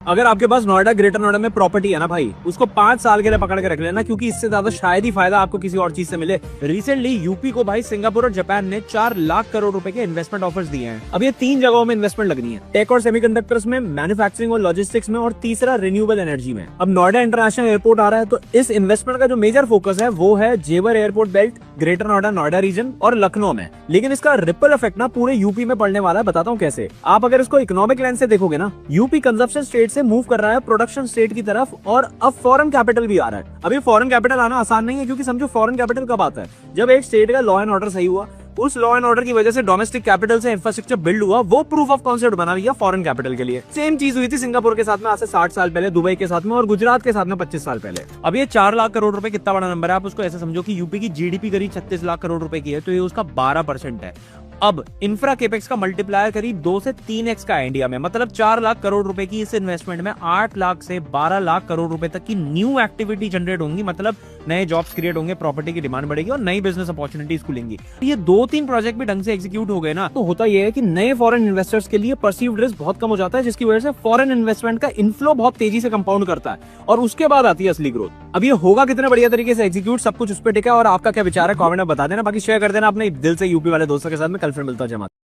अगर आपके पास नोएडा ग्रेटर नोएडा में प्रॉपर्टी है ना भाई, उसको 5 साल के लिए पकड़ के रख लेना, क्योंकि इससे ज्यादा शायद ही फायदा आपको किसी और चीज से मिले। रिसेंटली यूपी को भाई सिंगापुर और जापान ने 4 लाख करोड़ रुपए के इन्वेस्टमेंट ऑफर्स दिए हैं। अब ये 3 जगहों में इन्वेस्टमेंट लगनी है, टेक और सेमीकंडक्टर्स में, मैन्युफैक्चरिंग और लॉजिस्टिक्स में, और तीसरा रिन्यूएबल एनर्जी में। अब नोएडा इंटरनेशनल एयरपोर्ट आ रहा है, तो इस इन्वेस्टमेंट का जो मेजर फोकस है वो है Jewar airport belt, greater Noida, Noida region और लखनऊ में। लेकिन इसका रिपल इफेक्ट ना पूरे यूपी में पड़ने वाला है। बताता हूँ कैसे। आप अगर इसको इकोनॉमिक लेंस से देखोगे ना, यूपी कंजप्शन स्टेट से मूव कर रहा है प्रोडक्शन स्टेट की तरफ, और अब फॉरेन कैपिटल भी आ रहा है। अभी फॉरेन कैपिटल आना आसान नहीं है, क्योंकि समझो फॉरेन कैपिटल कब आता है, जब एक स्टेट का लॉ एंड ऑर्डर सही हुआ, उस लॉ एंड ऑर्डर की वजह से डोमेस्टिक कैपिटल से इंफ्रास्ट्रक्चर बिल्ड हुआ, वो प्रूफ ऑफ कॉन्सेप्ट बना लिया फॉरेन कैपिटल के लिए। सेम चीज हुई थी सिंगापुर के साथ में आज से 60 साल पहले, दुबई के साथ में, और गुजरात के साथ में 25 साल पहले। अब ये 4 लाख करोड़ रुपए कितना बड़ा नंबर है, आप उसको ऐसे समझो कि यूपी की जीडीपी करीब 36 लाख करोड़ रुपए की है, तो ये उसका 12% है। अब इंफ्रा केपेक्स का मल्टीप्लायर करीब 2 से 3x का है इंडिया में, मतलब 4 लाख करोड़ रुपए की इस इन्वेस्टमेंट में 8 लाख से 12 लाख करोड़ रुपए तक की न्यू एक्टिविटी जनरेट होंगी, मतलब नए जॉब्स क्रिएट होंगे, प्रॉपर्टी की डिमांड बढ़ेगी और नई बिजनेस अपॉर्चुनिटीज खुलेंगी। ये 2-3 प्रोजेक्ट भी ढंग से एग्जीक्यूट हो गए ना, तो होता यह है कि नए फॉरेन इन्वेस्टर्स के लिए परसीव्ड रिस्क बहुत कम हो जाता है, जिसकी वजह से फॉरेन इन्वेस्टमेंट का इनफ्लो बहुत तेजी से कंपाउंड करता है, और उसके बाद आती है असली ग्रोथ। अब ये होगा कितने बढ़िया तरीके से एग्जीक्यूट, सब कुछ उस पर टिका है। और आपका क्या विचार है कमेंट में बता देना, बाकी शेयर कर देना अपने दिल से यूपी वाले दोस्तों के साथ में। कल फिर मिलता है। जय माता।